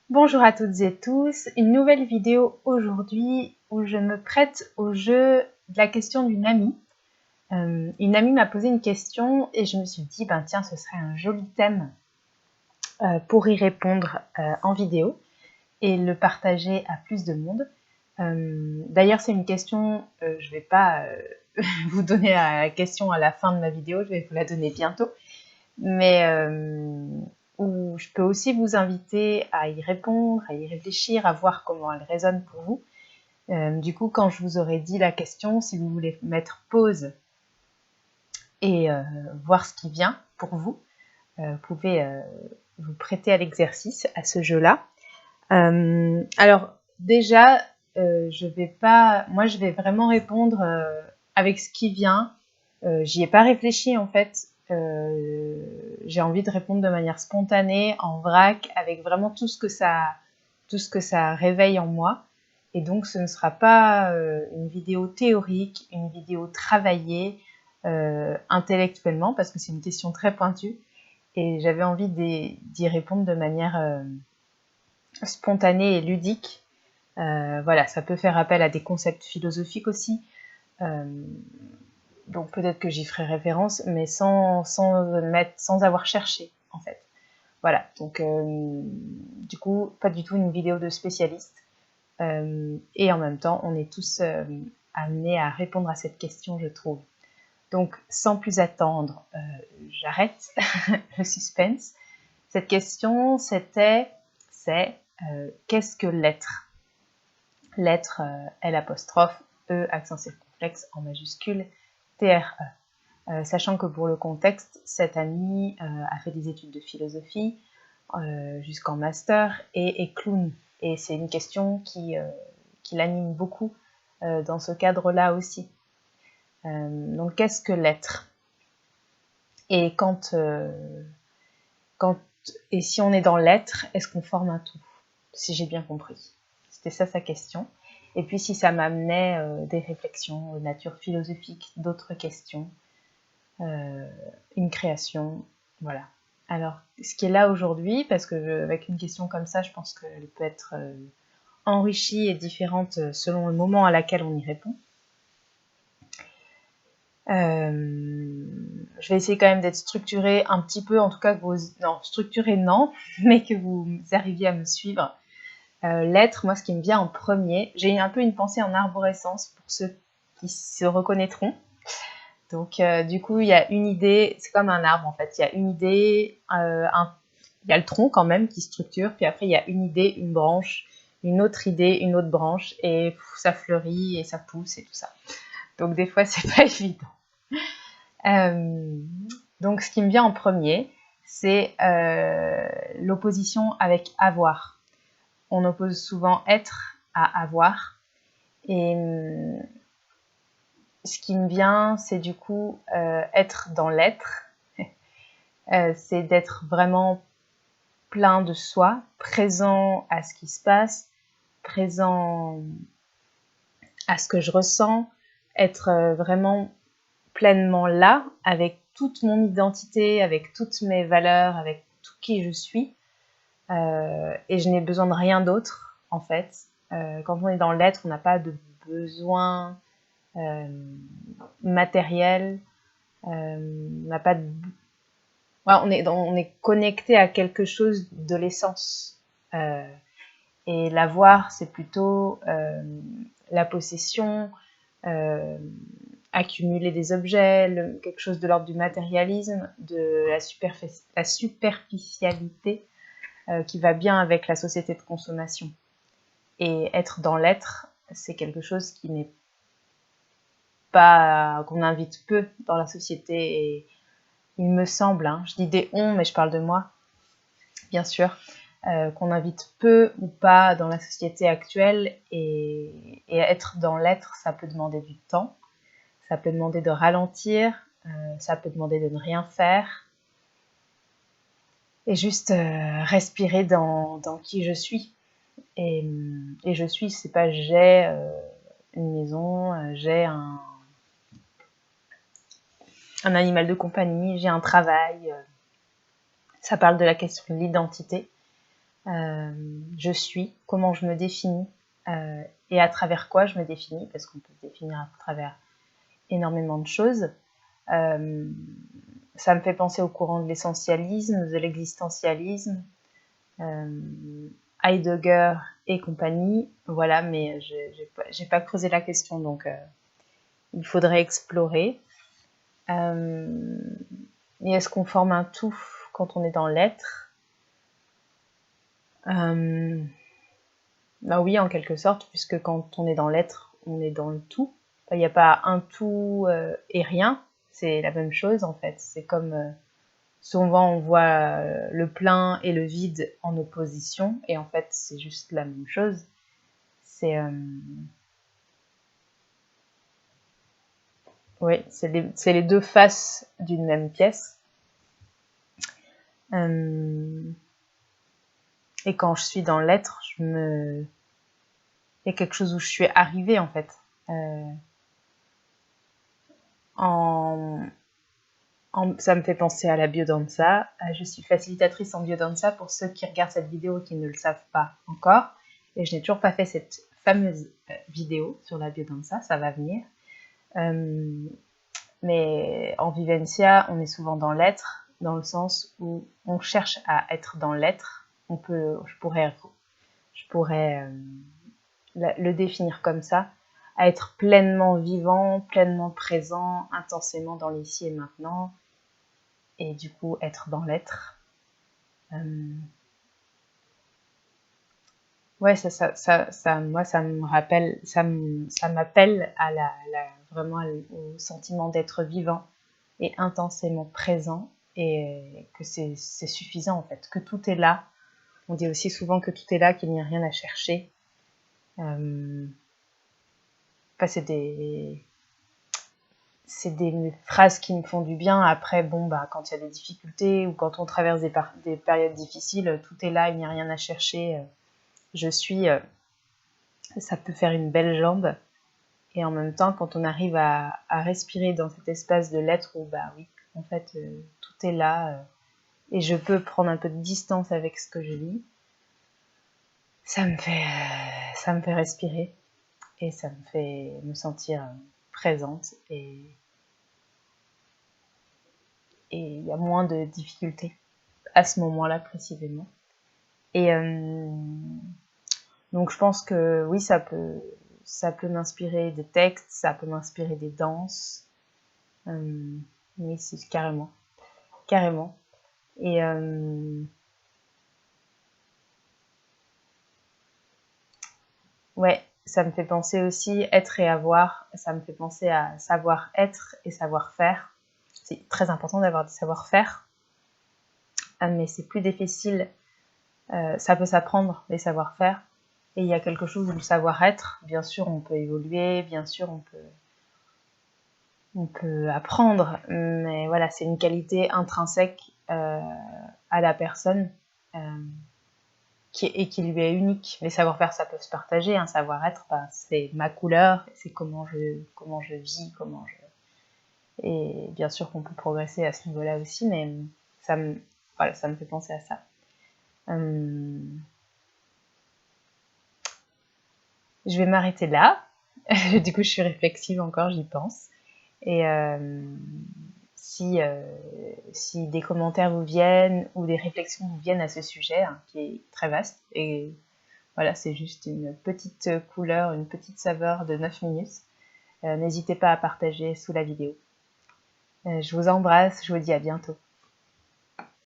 Bonjour à toutes et tous, une nouvelle vidéo aujourd'hui où je me prête au jeu de la question d'une amie. Une amie m'a posé une question et je me suis dit, tiens, ce serait un joli thème pour y répondre en vidéo et le partager à plus de monde. D'ailleurs, c'est une question, je ne vais pas vous donner la question à la fin de ma vidéo, je vais vous la donner bientôt. Mais où je peux aussi vous inviter à y répondre, à y réfléchir, à voir comment elle résonne pour vous. Du coup, quand je vous aurai dit la question, si vous voulez mettre pause et voir ce qui vient pour vous, vous pouvez vous prêter à l'exercice, à ce jeu-là. Alors déjà, je vais vraiment répondre avec ce qui vient. J'y ai pas réfléchi en fait. J'ai envie de répondre de manière spontanée, en vrac, avec vraiment tout ce que ça réveille en moi. Et donc, ce ne sera pas une vidéo théorique, une vidéo travaillée intellectuellement, parce que c'est une question très pointue. Et j'avais envie d'y répondre de manière spontanée et ludique. Voilà, ça peut faire appel à des concepts philosophiques aussi. Donc peut-être que j'y ferai référence, mais sans avoir cherché, en fait. Voilà, donc du coup, pas du tout une vidéo de spécialiste. Et en même temps, on est tous amenés à répondre à cette question, je trouve. Donc, sans plus attendre, j'arrête le suspense. Cette question, c'est qu'est-ce que l'être? L'être, L', E, accent circonflexe en majuscule, TRE. Sachant que pour le contexte, cette amie a fait des études de philosophie jusqu'en master et est clown. Et c'est une question qui l'anime beaucoup dans ce cadre-là aussi. Donc, qu'est-ce que l'être? Et et si on est dans l'être, est-ce qu'on forme un tout? Si j'ai bien compris. C'était ça sa question. Et puis si ça m'amenait des réflexions de nature philosophique, d'autres questions, une création, voilà. Alors, ce qui est là aujourd'hui, parce que avec une question comme ça, je pense qu'elle peut être enrichie et différente selon le moment à laquelle on y répond. Je vais essayer quand même d'être structurée un petit peu, en tout cas que vous... Non, structurée non, mais que vous arriviez à me suivre. L'être, moi, ce qui me vient en premier, j'ai un peu une pensée en arborescence pour ceux qui se reconnaîtront. Donc, du coup, il y a une idée, c'est comme un arbre en fait, il y a une idée, il y a le tronc quand même qui structure, puis après il y a une idée, une branche, une autre idée, une autre branche, et ça fleurit et ça pousse et tout ça. Donc des fois, c'est pas évident. Donc, ce qui me vient en premier, c'est l'opposition avec avoir. On oppose souvent être à avoir. Et ce qui me vient, c'est du coup être dans l'être. C'est d'être vraiment plein de soi, présent à ce qui se passe, présent à ce que je ressens, être vraiment pleinement là, avec toute mon identité, avec toutes mes valeurs, avec tout qui je suis. Et je n'ai besoin de rien d'autre, en fait. Quand on est dans l'être, on n'a pas de besoin matériel. On n'a pas de... Ouais, on est connecté à quelque chose de l'essence. Et l'avoir, c'est plutôt la possession, accumuler des objets, quelque chose de l'ordre du matérialisme, de la superficialité qui va bien avec la société de consommation. Et être dans l'être, c'est quelque chose qui n'est pas, qu'on invite peu dans la société. Et il me semble, je dis des on, mais je parle de moi, bien sûr, qu'on invite peu ou pas dans la société actuelle. Et être dans l'être, ça peut demander du temps, ça peut demander de ralentir, ça peut demander de ne rien faire. Et juste respirer dans qui je suis. Et je suis, c'est pas j'ai une maison, j'ai un animal de compagnie, j'ai un travail. Ça parle de la question de l'identité. je suis, comment je me définis et à travers quoi je me définis, parce qu'on peut se définir à travers énormément de choses. Ça me fait penser au courant de l'essentialisme, de l'existentialisme, Heidegger et compagnie. Voilà, mais j'ai pas creusé la question, donc il faudrait explorer. Et est-ce qu'on forme un tout quand on est dans l'être? Bah oui, en quelque sorte, puisque quand on est dans l'être, on est dans le tout. Il n'y a pas un tout et rien, c'est la même chose en fait. C'est comme souvent on voit le plein et le vide en opposition, et en fait c'est juste la même chose. C'est oui, c'est les deux faces d'une même pièce. Et quand je suis dans l'être, il y a quelque chose où je suis arrivée en fait. Ça me fait penser à la biodanza. Je suis facilitatrice en biodanza pour ceux qui regardent cette vidéo et qui ne le savent pas encore. Et je n'ai toujours pas fait cette fameuse vidéo sur la biodanza, ça va venir. Mais en Vivencia, on est souvent dans l'être, dans le sens où on cherche à être dans l'être. Je pourrais le définir comme ça, à être pleinement vivant, pleinement présent, intensément dans l'ici et maintenant, et du coup être dans l'être. Ouais, moi ça me rappelle, ça m'appelle à vraiment au sentiment d'être vivant et intensément présent, et que c'est suffisant en fait, que tout est là. On dit aussi souvent que tout est là, qu'il n'y a rien à chercher. Enfin, c'est des phrases qui me font du bien. Après, bon, bah, quand il y a des difficultés ou quand on traverse des périodes difficiles, tout est là, il n'y a rien à chercher. Je suis, ça peut faire une belle jambe. Et en même temps, quand on arrive à respirer dans cet espace de l'être où, bah oui, en fait, tout est là, et je peux prendre un peu de distance avec ce que je vis, ça me fait respirer et ça me fait me sentir présente, et il y a moins de difficultés à ce moment-là précisément. Et donc je pense que oui, ça peut m'inspirer des textes, ça peut m'inspirer des danses. Oui, c'est carrément. Et ouais, ça me fait penser aussi être et avoir. Ça me fait penser à savoir-être et savoir-faire. C'est très important d'avoir du savoir-faire, mais c'est plus difficile. Ça peut s'apprendre, les savoir-faire. Et il y a quelque chose où le savoir-être, bien sûr, on peut évoluer, bien sûr, on peut apprendre, mais voilà, c'est une qualité intrinsèque à la personne, qui lui est unique. Les savoir-faire, ça peut se partager. Un savoir-être, bah, c'est ma couleur, c'est comment je vis, et bien sûr qu'on peut progresser à ce niveau-là aussi, mais ça me fait penser à ça. Je vais m'arrêter là. Du coup, je suis réflexive encore, j'y pense. Et si des commentaires vous viennent ou des réflexions vous viennent à ce sujet, hein, qui est très vaste, et voilà, c'est juste une petite couleur, une petite saveur de 9 minutes, n'hésitez pas à partager sous la vidéo. Je vous embrasse, je vous dis à bientôt.